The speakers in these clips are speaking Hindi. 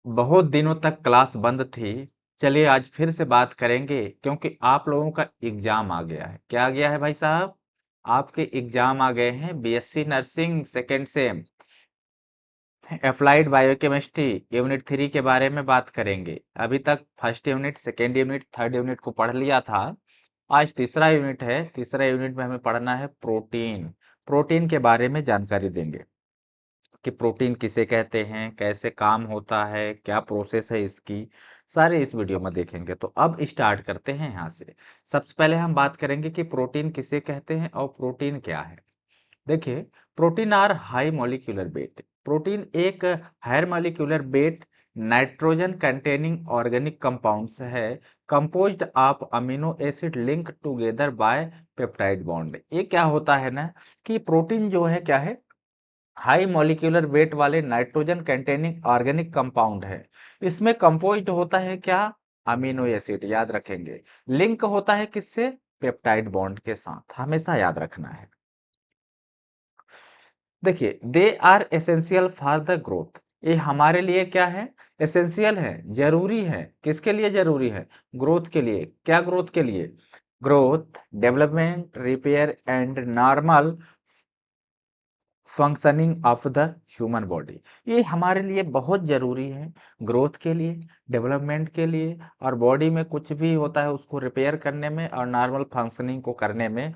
बहुत दिनों तक क्लास बंद थी। चलिए आज फिर से बात करेंगे क्योंकि आप लोगों का एग्जाम आ गया है। क्या आ गया है भाई साहब? आपके एग्जाम आ गए हैं। BSc nursing second same applied biochemistry unit 3 के बारे में बात करेंगे। अभी तक first unit, second unit, third unit को पढ़ लिया था। आज तीसरा यूनिट है। तीसरा यूनिट में हमें पढ़ना है प्रोटीन। प्रोटीन के बारे में जानकारी देंगे कि प्रोटीन किसे कहते हैं, कैसे काम होता है, क्या प्रोसेस है इसकी, सारे इस वीडियो में देखेंगे। तो अब स्टार्ट करते हैं यहाँ से। सबसे पहले हम बात करेंगे कि प्रोटीन किसे कहते हैं और प्रोटीन क्या है। देखिए, protein are high molecular weight. Protein एक higher molecular weight nitrogen containing organic compounds है, composed of amino acid link together by peptide bond. ये क्या होता है ना कि प्रोटीन जो है क्या है, हाई मॉलिक्यूलर वेट वाले नाइट्रोजन कंटेनिंग ऑर्गेनिक कंपाउंड है। इसमें कंपोज्ड होता है क्या? अमीनो एसिड, याद रखेंगे। लिंक होता है किससे? पेप्टाइड बॉन्ड के साथ, हमेशा याद रखना है। देखिए, they are essential for the growth. ये हमारे लिए क्या है? एसेंशियल है, जरूरी है। किसके लिए जरूरी है? ग्रोथ के लिए। क्या ग्रोथ के लिए? Growth, development, repair and normal functioning of the human body. ये हमारे लिए बहुत जरूरी है, ग्रोथ के लिए, डेवलपमेंट के लिए, और बॉडी में कुछ भी होता है उसको रिपेयर करने में और नॉर्मल फंक्शनिंग को करने में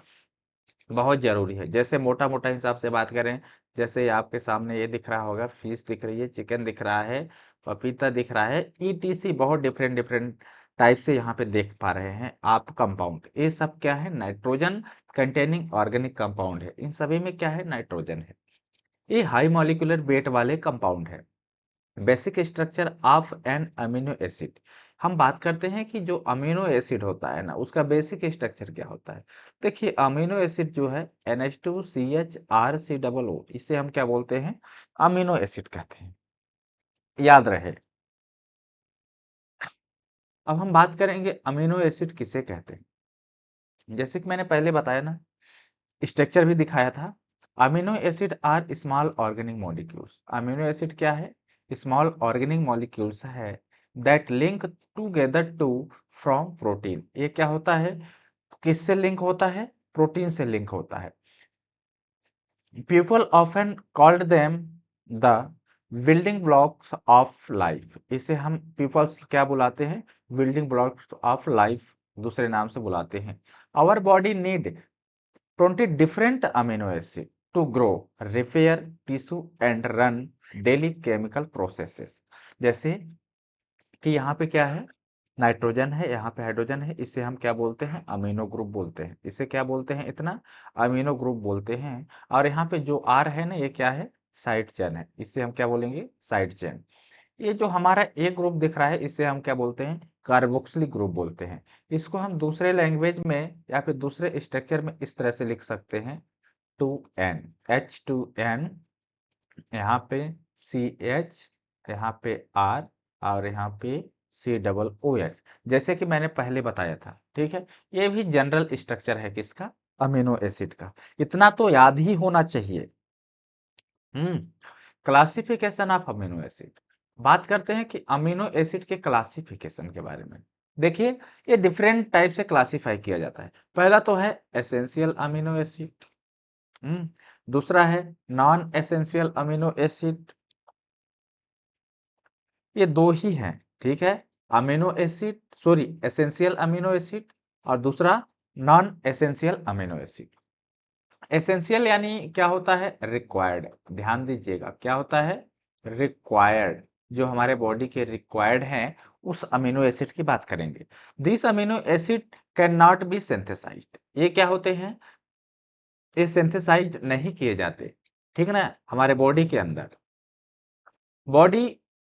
बहुत जरूरी है। जैसे मोटा मोटा हिसाब से बात करें, जैसे आपके सामने ये दिख रहा होगा, फिश दिख रही है, चिकन दिख रहा है, पपीता दिख रहा है, ईटीसी बहुत डिफरेंट डिफरेंट टाइप से यहाँ पे देख पा रहे हैं आप। कंपाउंड, ये सब क्या है? नाइट्रोजन कंटेनिंग ऑर्गेनिक कंपाउंड है। इन सभी में क्या है? नाइट्रोजन है। ये हाई मॉलिक्यूलर वेट वाले कंपाउंड है। Basic structure of an amino acid. हम बात करते हैं कि जो अमीनो एसिड होता है ना, उसका बेसिक स्ट्रक्चर क्या होता है। देखिए, अमीनो एसिड जो है NH2CHRCOO, इसे हम क्या बोलते हैं? अमीनो एसिड कहते हैं, याद रहे। अब हम बात करेंगे अमीनो एसिड किसे कहते हैं। जैसे कि मैंने पहले बताया ना, स्ट्रक्चर भी दिखाया था। Amino acid are small organic molecules. Amino acid क्या है? स्मॉल ऑर्गेनिक मॉलिक्यूल्स है that link together to from protein. ये क्या होता है? किससे लिंक होता है? प्रोटीन से लिंक होता है। People often called them the building blocks of life. इसे हम पीपल्स क्या बुलाते हैं? बिल्डिंग ब्लॉक्स ऑफ लाइफ, दूसरे नाम से बुलाते हैं। Our body need 20 different amino acid to grow, repair tissue and run daily chemical processes। जैसे कि यहाँ पे क्या है? नाइट्रोजन है, यहाँ पे हाइड्रोजन है, इसे हम क्या बोलते हैं? अमीनो ग्रुप बोलते हैं। इसे क्या बोलते हैं? इतना अमीनो ग्रुप बोलते हैं। और यहाँ पे जो आर है ना, ये क्या है? साइड चेन है, इसे हम क्या बोलेंगे? Side chain. ये जो हमारा ए ग्रुप दिख रहा है, इसे हम क्या बोलते हैं? कार्बोक्सिलिक ग्रुप बोलते हैं। इसको हम दूसरे लैंग्वेज में या फिर दूसरे स्ट्रक्चर में इस तरह से लिख सकते हैं, 2N, H2N, यहाँ पे CH, यहाँ पे R, और यहाँ पे COOH, जैसे कि मैंने पहले बताया था। ठीक है, ये भी जनरल स्ट्रक्चर है किसका? अमीनो एसिड का। इतना तो याद ही होना चाहिए। Classification of amino acid. बात करते हैं कि अमीनो एसिड के क्लासिफिकेशन के बारे में। देखिए, ये डिफरेंट टाइप से क्लासिफाई किया जाता है। पहला तो है एसेंशियल अमीनो एसिड। दूसरा है नॉन एसेंशियल अमीनो एसिड। ये दो ही हैं, ठीक है। Amino acid, sorry, essential amino acid, और दूसरा non essential amino acid. Essential यानी क्या होता है? रिक्वायर्ड। ध्यान दीजिएगा, क्या होता है? रिक्वायर्ड। जो हमारे बॉडी के रिक्वायर्ड हैं, उस अमीनो एसिड की बात करेंगे। This amino acid can not be synthesized. ये क्या होते हैं? ये सिंथेसाइज्ड नहीं किए जाते, ठीक है ना, हमारे बॉडी के अंदर। Body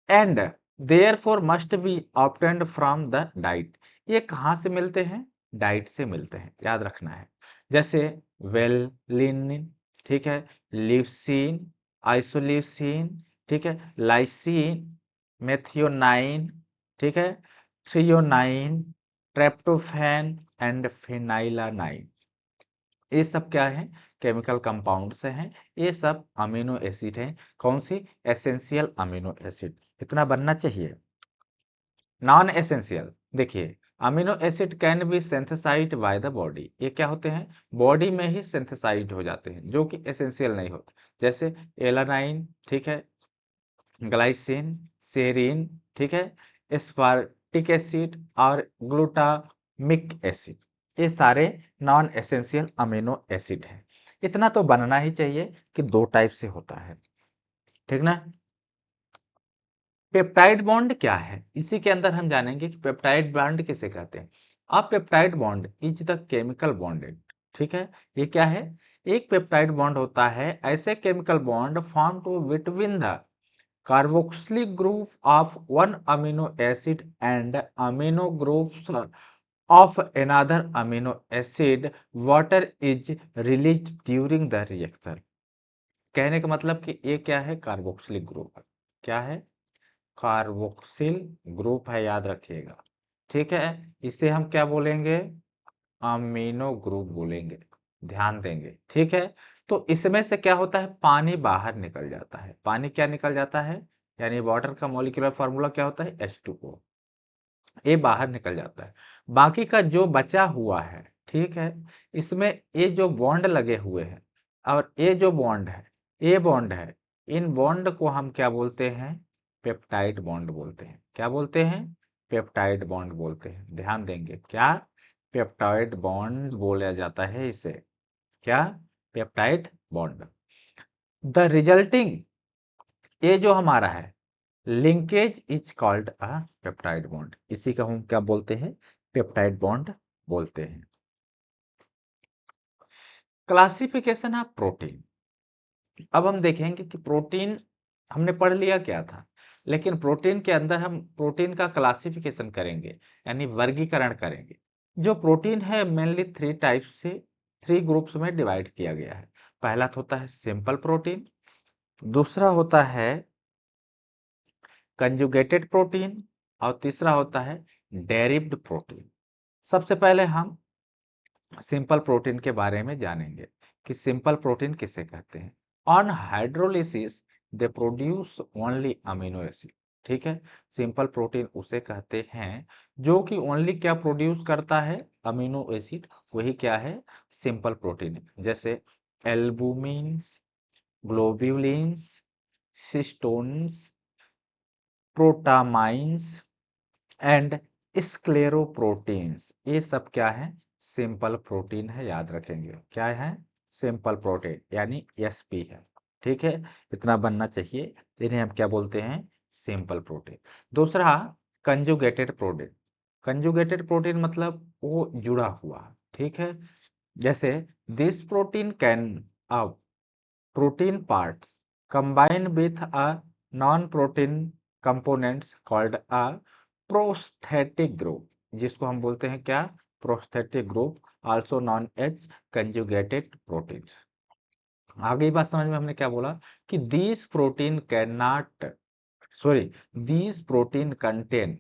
and therefore must be obtained from the diet. ये कहाँ से मिलते हैं? डाइट से मिलते हैं, याद रखना है। जैसे वेलिन, ठीक है, ल्यूसीन, आइसोल्यूसीन, ठीक है, लाइसीन, मेथियोनाइन, ठीक है, थ्रियोनाइन, ट्रेप्टोफैन एंड फिनाइलानाइन। ये सब क्या है? केमिकल कंपाउंड से हैं, ये सब अमीनो एसिड हैं। कौन सी? Essential amino acid. इतना बनना चाहिए। नॉन एसेंशियल, देखिए amino acid can be synthesized by the body, ये क्या होते हैं? बॉडी में ही सिंथेसाइज्ड हो जाते हैं, जो कि एसेंशियल नहीं होते, जैसे एलानाइन, ठीक है, ग्लाइसिन, सेरीन, ठीक है, एस्पार्टिक एसिड और ग्लूटामिक एसिड, ये सारे नॉन एसेंशियल अमीनो एसिड हैं। इतना तो बनना ही चाहिए कि दो टाइप से होता है, ठीक ना। पेप्टाइड बॉन्ड क्या है, इसी के अंदर हम जानेंगे कि पेप्टाइड बॉन्ड किसे कहते हैं। अब peptide bond is the chemical bonded, ठीक है, ये क्या है? एक पेप्टाइड बॉन्ड होता है ऐसे chemical bond form to between the carboxylic group of one amino acid and amino groups of another amino acid, water is release during the reaction. कहने का मतलब कि ये क्या है? Carboxylic group. क्या है? कार्बोक्सिल ग्रुप है, याद रखिएगा, ठीक है। इसे हम क्या बोलेंगे? अमीनो ग्रुप बोलेंगे, ध्यान देंगे, ठीक है। तो इसमें से क्या होता है? पानी बाहर निकल जाता है। पानी क्या निकल जाता है? यानी वाटर का मॉलिक्यूलर फार्मूला क्या होता है? H2O, ये बाहर निकल जाता है। बाकी का जो बचा हुआ है, ठीक है, इसमें ये जो बॉन्ड लगे हुए हैं और ये जो बॉन्ड है, ये बॉन्ड है, इन बॉन्ड को हम क्या बोलते हैं? पेप्टाइड बॉन्ड बोलते हैं। क्या बोलते हैं? पेप्टाइड बॉन्ड बोलते हैं। ध्यान देंगे, क्या? पेप्टाइड बॉन्ड बोला जाता है इसे। क्या? Peptide bond. द रिजल्टिंग, ये जो हमारा है linkage is called a peptide bond, इसी का हम क्या बोलते हैं? पेप्टाइड बॉन्ड बोलते हैं। Classification of protein. अब हम देखेंगे कि प्रोटीन हमने पढ़ लिया क्या था, लेकिन प्रोटीन के अंदर हम प्रोटीन का क्लासिफिकेशन करेंगे, यानी वर्गीकरण करेंगे। जो प्रोटीन है मेनली थ्री टाइप्स से, थ्री ग्रुप्स में डिवाइड किया गया है। पहला तो होता है सिंपल प्रोटीन, दूसरा होता है कंजुगेटेड प्रोटीन और तीसरा होता है डेरिव्ड प्रोटीन। सबसे पहले हम सिंपल प्रोटीन के बारे में जानेंगे कि सिंपल प्रोटीन किसे कहते हैं। On hydrolysis they produce only amino acid, ठीक है। सिंपल प्रोटीन उसे कहते हैं जो कि ओनली क्या प्रोड्यूस करता है? अमीनो एसिड, वही क्या है? सिंपल प्रोटीन है। जैसे एल्बुमिन्स, ग्लोब्यूलिन्स, सिस्टोन्स, प्रोटामाइंस एंड स्क्लेरोप्रोटीन्स, ये सब क्या है? सिंपल प्रोटीन है, याद रखेंगे। क्या है? सिंपल प्रोटीन, यानी एसपी है, ठीक है। इतना बनना चाहिए। इन्हें हम क्या बोलते हैं? Simple protein. दूसरा कंजुगेटेड प्रोटीन। कंजुगेटेड प्रोटीन मतलब वो जुड़ा हुआ, ठीक है। जैसे this protein can a protein parts combine with a non-protein components called a prosthetic group, जिसको हम बोलते हैं क्या? prosthetic group, also known as conjugated proteins। आगे बात समझ में हमने क्या बोला कि these protein cannot, sorry, these protein contain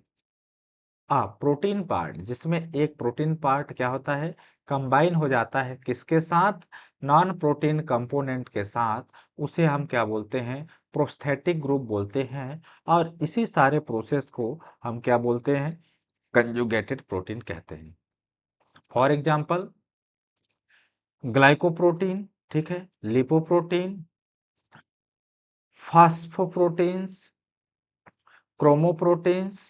protein part, जिसमें एक प्रोटीन पार्ट क्या होता है? कंबाइन हो जाता है किसके साथ? नॉन प्रोटीन कंपोनेंट के साथ। उसे हम क्या बोलते हैं? प्रोस्थेटिक ग्रुप बोलते हैं। और इसी सारे प्रोसेस को हम क्या बोलते हैं? कंजुगेटेड प्रोटीन कहते हैं। फॉर एग्जाम्पल ग्लाइकोप्रोटीन, ठीक है, लिपोप्रोटीन, फास्फोप्रोटीन्स, क्रोमोप्रोटीन्स,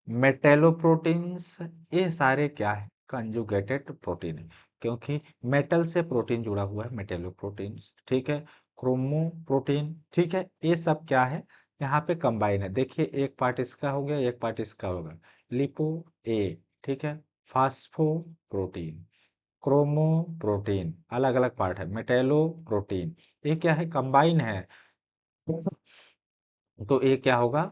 मेटेलोप्रोटीन्स, ये सारे क्या है? कंजुगेटेड प्रोटीन है, क्योंकि मेटल से प्रोटीन जुड़ा हुआ है, मेटेलोप्रोटीन्स, ठीक है। क्रोमोप्रोटीन, ठीक है, ये सब क्या है? यहाँ पे कंबाइन है। देखिए एक पार्ट इसका हो गया, एक पार्ट इसका होगा। लिपो ए, ठीक है, फास्फो प्रोटीन, क्रोमो प्रोटीन, अलग अलग पार्ट है, मेटेलो प्रोटीन, ये क्या है? कंबाइन है। तो ये क्या होगा?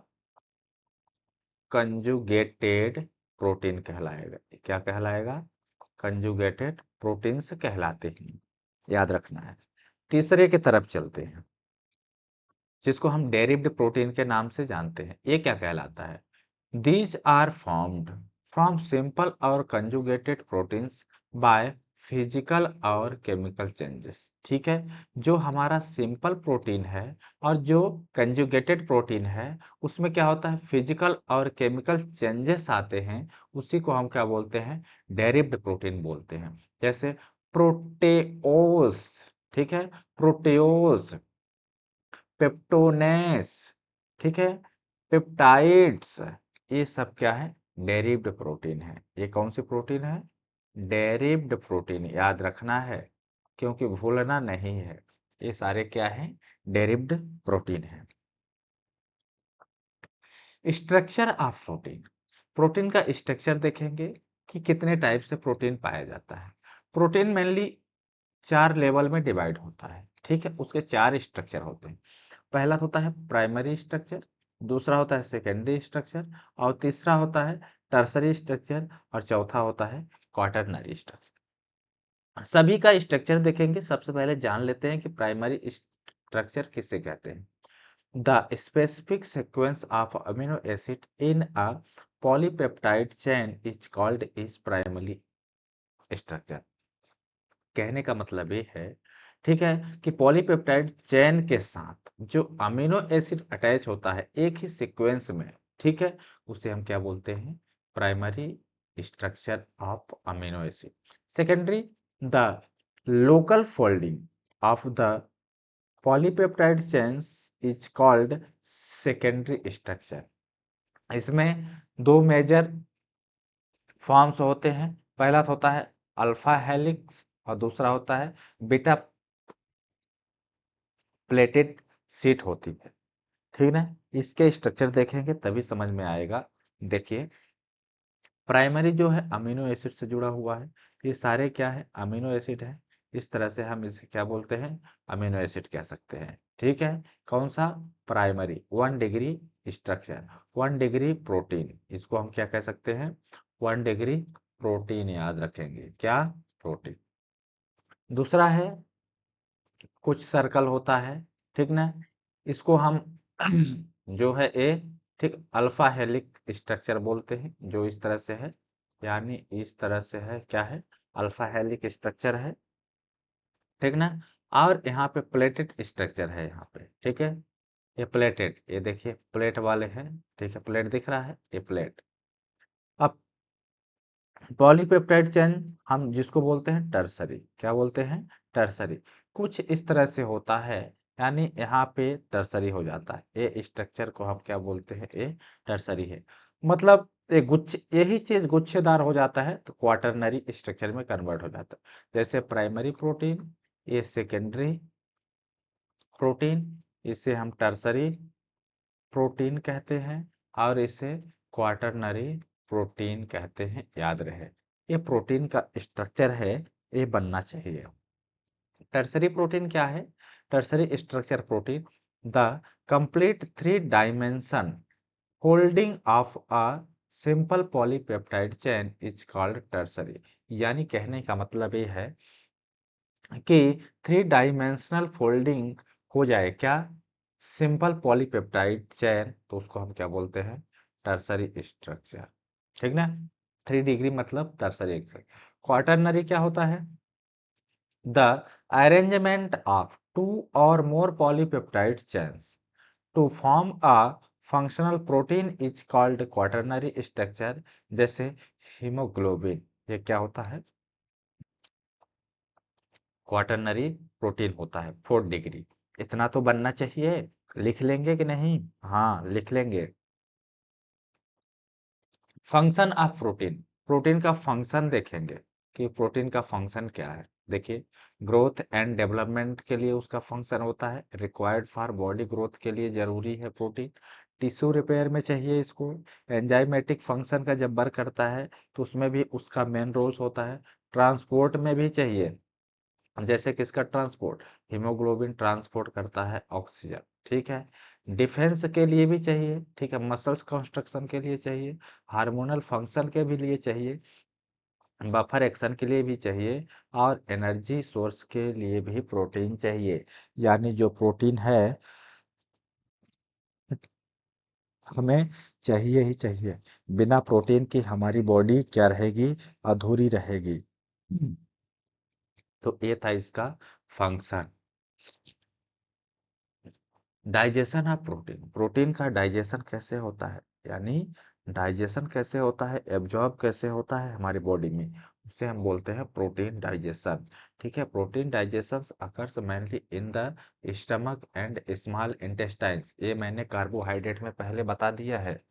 कंजुगेटेड प्रोटीन कहलाएगा। क्या कहलाएगा? कंजुगेटेड प्रोटीन्स कहलाते हैं, याद रखना है। तीसरे की तरफ चलते हैं, जिसको हम डेरिव्ड प्रोटीन के नाम से जानते हैं। ये क्या कहलाता है? These are formed from simple और कंजुगेटेड प्रोटीन्स बाय फिजिकल और केमिकल चेंजेस। ठीक है, जो हमारा सिंपल प्रोटीन है और जो कंजुगेटेड प्रोटीन है उसमें क्या होता है, फिजिकल और केमिकल चेंजेस आते हैं, उसी को हम क्या बोलते हैं, डेरिव्ड प्रोटीन बोलते हैं। जैसे प्रोटेओस, ठीक है, प्रोटेओस, पेप्टोनेस, ठीक है, पेप्टाइड्स, ये सब क्या है, डेरिव्ड प्रोटीन है। ये कौन सी प्रोटीन है, डेरिव्ड प्रोटीन, याद रखना है क्योंकि भूलना नहीं है। ये सारे क्या है, डेरिव्ड प्रोटीन है। स्ट्रक्चर ऑफ प्रोटीन, प्रोटीन का स्ट्रक्चर देखेंगे कि कितने टाइप से प्रोटीन पाया जाता है। प्रोटीन मेनली 4 लेवल में डिवाइड होता है, ठीक है, उसके 4 स्ट्रक्चर होते हैं। पहला होता है प्राइमरी स्ट्रक्चर, दूसरा होता है सेकेंडरी स्ट्रक्चर, और तीसरा होता है टर्सरी स्ट्रक्चर, और चौथा होता है क्वाटरनरी स्ट्रक्चर। सभी का स्ट्रक्चर देखेंगे। सबसे पहले जान लेते हैं कि प्राइमरी स्ट्रक्चर किसे कहते हैं। The specific sequence of amino acid in a polypeptide chain is called is primary structure. कहने का मतलब ये है, ठीक है, कि पॉलीपेप्टाइड चेन के साथ जो अमीनो एसिड अटैच होता है एक ही सीक्वेंस में, ठीक है, उसे हम क्या बोलते हैं, primary structure of amino acid. Secondary, the local folding of the polypeptide chains is called secondary structure. इसमें दो मेजर फॉर्म्स होते हैं। पहला तो होता है अल्फा हेलिक्स और दूसरा होता है बीटा प्लेटेड शीट होती है, ठीक ना। इसके स्ट्रक्चर देखेंगे तभी समझ में आएगा। देखिए, प्राइमरी जो है अमीनो एसिड से जुड़ा हुआ है, ये सारे क्या है, अमीनो एसिड है। इस तरह से हम इसे क्या बोलते हैं, अमीनो एसिड कह सकते हैं, ठीक है। कौन सा, primary. 1 degree structure, 1 degree protein, इसको हम क्या कह सकते हैं, 1 डिग्री प्रोटीन, याद रखेंगे क्या, प्रोटीन। दूसरा है कुछ सर्कल होता है, ठीक ना, इसको हम जो है ए, ठीक, अल्फा हेलिक स्ट्रक्चर बोलते हैं, जो इस तरह से है, यानी इस तरह से है, क्या है, अल्फा हेलिक स्ट्रक्चर है, ठीक ना। और यहाँ पे प्लेटेड स्ट्रक्चर है यहाँ पे, ठीक है, ये प्लेटेड, ये देखिए प्लेट वाले हैं, ठीक है, प्लेट दिख रहा है, ये प्लेट। अब पॉलीपेप्टाइड चेन हम जिसको बोलते हैं टर्सरी, क्या बोलते हैं, टर्सरी, कुछ इस तरह से होता है, यानी यहाँ पे टर्सरी हो जाता है, ये स्ट्रक्चर को हम क्या बोलते हैं, ये टर्सरी है। मतलब ये गुच्छ, यही चीज गुच्छेदार हो जाता है तो क्वाटरनरी स्ट्रक्चर में कन्वर्ट हो जाता है। जैसे प्राइमरी प्रोटीन, ये सेकेंडरी प्रोटीन, इसे हम टर्सरी प्रोटीन कहते हैं, और इसे क्वाटरनरी प्रोटीन कहते हैं, याद रहे। ये प्रोटीन का स्ट्रक्चर है, ये बनना चाहिए। टर्सरी प्रोटीन क्या है, tertiary structure protein, the complete 3 dimension holding of a simple polypeptide chain is called tertiary. यानी कहने का मतलब ये है कि 3 डायमेंशनल फोल्डिंग हो जाए क्या, सिंपल पॉलीपेप्टाइड चेन, तो उसको हम क्या बोलते हैं, टर्सरी स्ट्रक्चर, ठीक ना। 3 डिग्री मतलब टर्सरी स्ट्रक्चर। क्वाटरनरी क्या होता है, the arrangement of 2 or more polypeptide chains to form a functional protein is called quaternary structure. जैसे हीमोग्लोबिन, ये क्या होता है, क्वाटरनरी प्रोटीन होता है, 4 डिग्री। इतना तो बनना चाहिए, लिख लेंगे कि नहीं, हाँ लिख लेंगे। फंक्शन ऑफ प्रोटीन, प्रोटीन का फंक्शन देखेंगे कि प्रोटीन का फंक्शन क्या है। देखिए, ग्रोथ एंड डेवलपमेंट के लिए उसका फंक्शन होता है, रिक्वायर्ड फॉर बॉडी ग्रोथ के लिए जरूरी है प्रोटीन, टिश्यू रिपेयर में चाहिए इसको, एंजाइमेटिक फंक्शन का जब वर्क करता है तो उसमें भी उसका मेन रोल्स होता है, ट्रांसपोर्ट में भी चाहिए, जैसे किसका ट्रांसपोर्ट, हीमोग्लोबिन ट्रांसपोर्ट करता है ऑक्सीजन, ठीक है। डिफेंस के लिए भी चाहिए, ठीक है, मसल्स कंस्ट्रक्शन के लिए चाहिए, हार्मोनल फंक्शन के भी लिए चाहिए, बफर एक्शन के लिए भी चाहिए, और एनर्जी सोर्स के लिए भी प्रोटीन चाहिए। यानी जो प्रोटीन है हमें चाहिए ही चाहिए, बिना प्रोटीन की हमारी बॉडी क्या रहेगी, अधूरी रहेगी। तो ये था इसका function. Digestion of protein, protein का डाइजेशन कैसे होता है, यानी डाइजेशन कैसे होता है, एब्जॉर्ब कैसे होता है हमारी बॉडी में, उसे हम बोलते हैं प्रोटीन डाइजेशन। ठीक है, protein digestion occurs mainly in the stomach and small intestines, ये मैंने कार्बोहाइड्रेट में पहले बता दिया है।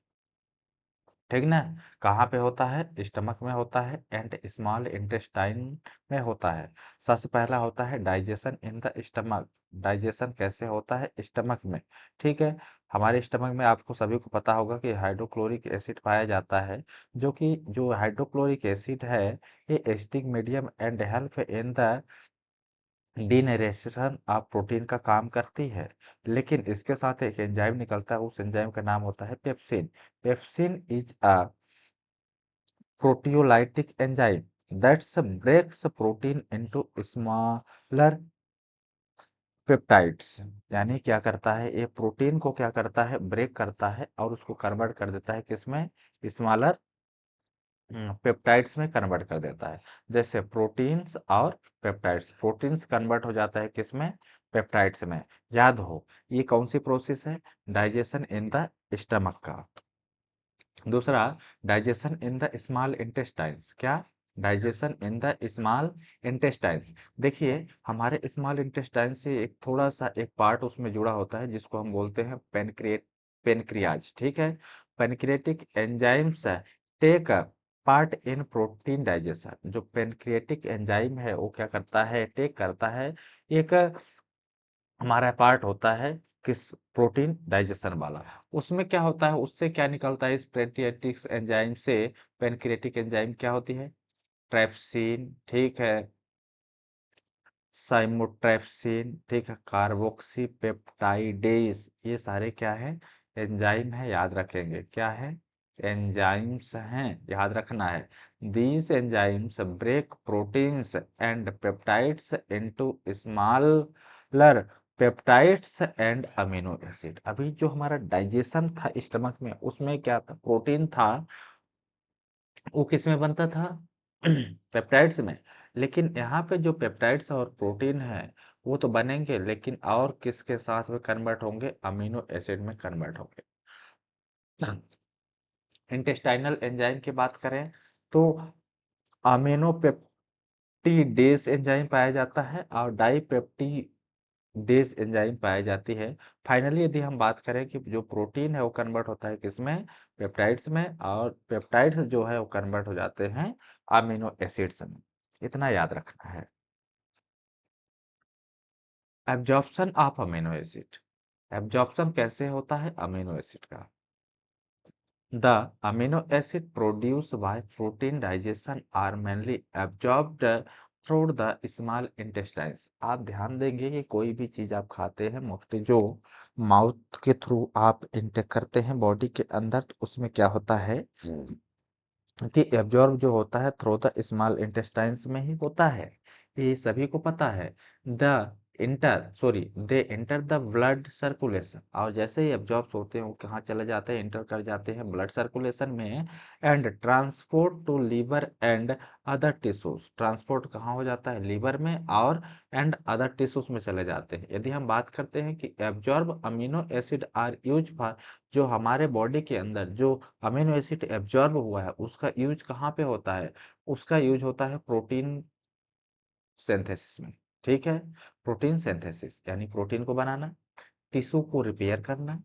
ठीक ना, कहाँ पे होता है, स्टमक में होता है एंड स्मॉल इंटेस्टाइन में होता है। सबसे पहला होता है digestion in the stomach, digestion कैसे होता है स्टमक में। ठीक है, हमारे स्टमक में आपको सभी को पता होगा कि हाइड्रोक्लोरिक एसिड पाया जाता है, जो कि जो हाइड्रोक्लोरिक एसिड है ये acidic medium and help in the denaturation of protein का काम करती है। लेकिन इसके साथ एक एंजाइम निकलता है, उस एंजाइम का नाम होता है pepsin. Pepsin is a proteolytic enzyme that breaks protein into smaller peptides, यानी क्या करता है ये प्रोटीन को क्या करता है, ब्रेक करता है और उसको कन्वर्ट कर देता है किसमें, स्मॉलर पेप्टाइड्स में कन्वर्ट कर देता है। जैसे प्रोटीन्स और पेप्टाइड्स, प्रोटीन्स कन्वर्ट हो जाता है किसमें, पेप्टाइड्स में। याद हो ये कौन सी प्रोसेस है, डाइजेशन इन द स्टमक का। दूसरा, digestion in the small intestines, क्या, digestion in the small intestines. देखिए हमारे स्मॉल इंटेस्टाइन से एक थोड़ा सा एक पार्ट उसमें जुड़ा होता है जिसको हम बोलते हैं पेनक्रियाज। ठीक है, pancreatic enzymes take part in protein digestion, जो पेनक्रियाटिक एंजाइम है वो क्या करता है, टेक करता है, एक हमारा पार्ट होता है किस, प्रोटीन डाइजेशन वाला। उसमें क्या होता है, उससे क्या निकलता है, इस पेनक्रियाटिक एंजाइम से, पेनक्रियाटिक एंजाइम क्या होती है, ट्राइप्सिन, ठीक है, साइमोट्राइप्सिन, ठीक है, कार्बोक्सीपेप्टाइडेस, ये सारे क्या है, एंजाइम है, याद रखेंगे क्या है, एंजाइम्स हैं, याद रखना है। These enzymes break proteins and peptides into smaller peptides and amino acid. अभी जो हमारा डाइजेशन था स्टमक में, उसमें क्या था, प्रोटीन था, वो किस में बनता था, पेप्टाइड्स में। लेकिन यहाँ पे जो पेप्टाइड्स और प्रोटीन है वो तो बनेंगे, लेकिन और किसके साथ में कन्वर्ट होंगे, अमीनो एसिड में कन्वर्ट होंगे। इंटेस्टाइनल एंजाइम की बात करें तो अमीनो पेप्टिडेज एंजाइम पाया जाता है और डाईपेप्टिडेज एंजाइम पाई जाती है। फाइनली यदि हम बात करें कि जो प्रोटीन है वो कन्वर्ट होता है किसमें, पेप्टाइड्स में, और पेप्टाइड्स जो है वो कन्वर्ट हो जाते हैं अमीनो एसिड्स में। इतना याद रखना है। Absorption of amino acid, absorption कैसे होता है अमीनो एसिड का। The amino acid produced by protein digestion are mainly absorbed through the small intestines। आप ध्यान देंगे कि कोई भी चीज आप खाते हैं मोस्टली जो माउथ के थ्रू आप इनटेक करते हैं बॉडी के अंदर, तो उसमें क्या होता है कि एब्जॉर्ब जो होता है थ्रू द स्मॉल इंटेस्टाइन्स में ही होता है, ये सभी को पता है। They enter the blood circulation, और जैसे ही एब्जॉर्ब होते हैं वो कहाँ चले जाते हैं, एंटर कर जाते हैं ब्लड सर्कुलेशन में, and transport to liver and other tissues, transport कहाँ हो जाता है, लीवर में, और एंड अदर टिश्यूज में चले जाते हैं। यदि हम बात करते हैं कि absorb amino acid are use for, जो हमारे बॉडी के अंदर जो अमीनो एसिड एब्जॉर्ब हुआ है उसका यूज कहाँ पे होता है, उसका यूज होता है प्रोटीन सिंथेसिस में। ठीक है, प्रोटीन सिंथेसिस यानी प्रोटीन को बनाना, टिश्यू को रिपेयर करना,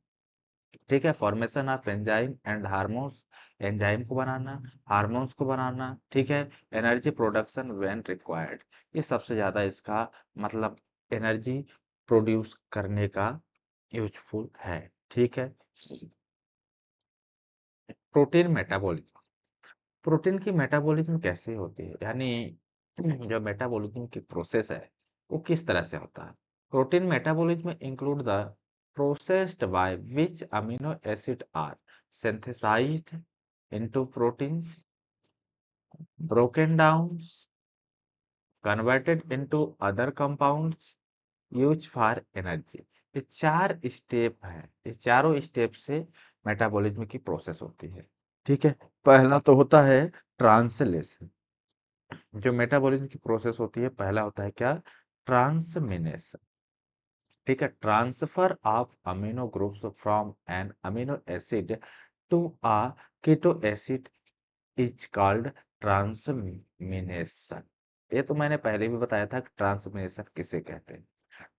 ठीक है, formation of enzyme and hormones, enzyme को बनाना, हार्मोन्स को बनाना, ठीक है, एनर्जी प्रोडक्शन व्हेन रिक्वायर्ड, ये सबसे ज्यादा इसका मतलब एनर्जी प्रोड्यूस करने का यूजफुल है। ठीक है, प्रोटीन मेटाबॉलिज्म, प्रोटीन की मेटाबॉलिज्म कैसे होती है, यानी जो मेटाबॉलिज्म की प्रोसेस है वो किस तरह से होता है। Protein metabolism include the processed by which amino acid are synthesized into proteins, broken down, converted into other compounds, use for energy. ये चार स्टेप है, ये चारों स्टेप से मेटाबॉलिज्म की प्रोसेस होती है। ठीक है, पहला तो होता है ट्रांसलेशन, जो मेटाबॉलिज्म की प्रोसेस होती है, पहला होता है क्या, ट्रांसमिनेशन। ठीक है, transfer of amino groups from an amino acid to a keto acid is called transamination. ये तो मैंने पहले भी बताया था कि ट्रांसमिनेशन किसे कहते हैं।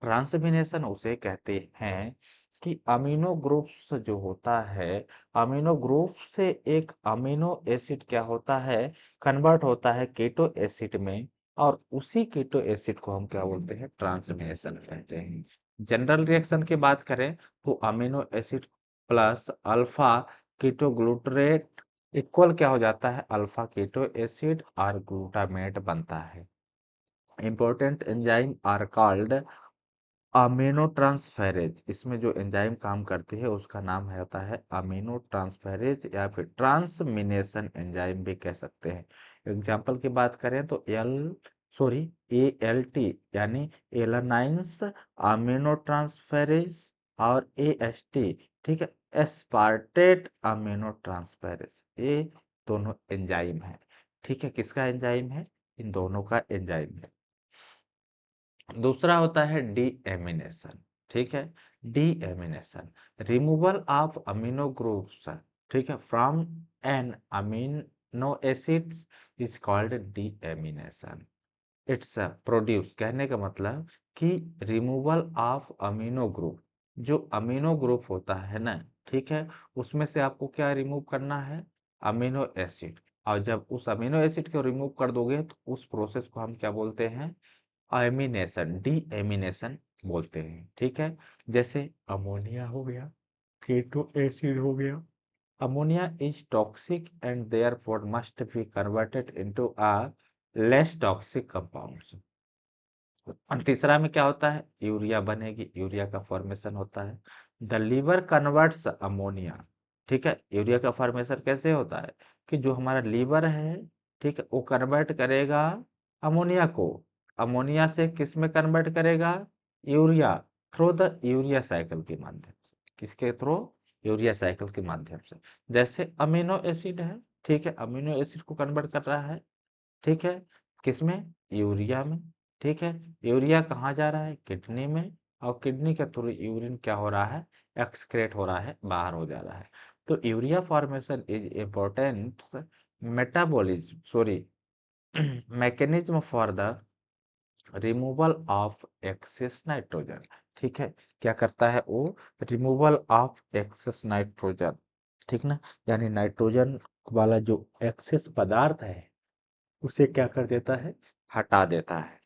ट्रांसमिनेशन उसे कहते हैं कि अमीनो ग्रुप्स जो होता है, अमीनो ग्रुप से एक अमीनो एसिड क्या होता है, कन्वर्ट होता है कीटो एसिड में, और उसी कीटो एसिड को हम क्या बोलते हैं, ट्रांसमिनेशन कहते हैं। जनरल रिएक्शन की बात करें तो amino acid plus alpha ketoglutarate equal क्या हो जाता है, अल्फा कीटो एसिड और ग्लूटामेट बनता है। Important enzyme are called amino transferase. इसमें जो एंजाइम काम करती है उसका नाम है होता है अमीनो ट्रांसफेरेज, या फिर ट्रांसमिनेशन एंजाइम भी कह सकते हैं। एग्जांपल की बात करें तो ALT यानी एलानाइंस अमीनो ट्रांसफेरेज, और AST, ठीक है, एस्पार्टेट अमीनो ट्रांसफेरेज, ये दोनों एंजाइम है। ठीक है, किसका एंजाइम है, इन दोनों का एंजाइम है। दूसरा होता है डीएमिनेशन। ठीक है, deamination, removal of amino groups, ठीक है, from an amino acids is called deamination. It's produce, कहने का मतलब कि रिमूवल ऑफ अमीनो ग्रुप, जो अमीनो ग्रुप होता है ना, ठीक है, उसमें से आपको क्या रिमूव करना है, अमीनो एसिड। और जब उस अमीनो एसिड को रिमूव कर दोगे तो उस प्रोसेस को हम क्या बोलते हैं, एमिनेशन, डीएमिनेशन बोलते हैं। ठीक है, जैसे अमोनिया हो गया, कीटो एसिड हो गया। Ammonia is toxic and therefore must be converted into a less toxic compounds. और तीसरा में क्या होता है, यूरिया बनेगी, यूरिया का फॉर्मेशन होता है। The liver converts ammonia. ठीक है, यूरिया का फॉर्मेशन कैसे होता है कि जो हमारा लीवर है, ठीक है, वो कन्वर्ट करेगा अमोनिया को, अमोनिया से किस में कन्वर्ट करेगा, urea, through the urea cycle के माध्यम से। किसके थ्रू, यूरिया साइकिल के माध्यम से। जैसे अमीनो एसिड है, ठीक है, अमीनो एसिड को कन्वर्ट कर रहा है, ठीक है, किसमें, यूरिया में। ठीक है, यूरिया कहाँ जा रहा है, किडनी में, और किडनी के थ्रू यूरिन क्या हो रहा है, एक्सक्रेट हो रहा है, बाहर हो जा रहा है। तो urea formation is important metabolism, sorry, mechanism for the removal of excess nitrogen. ठीक है, क्या करता है वो, रिमूवल ऑफ एक्सेस नाइट्रोजन, ठीक ना, यानी नाइट्रोजन वाला जो एक्सेस पदार्थ है उसे क्या कर देता है, हटा देता है।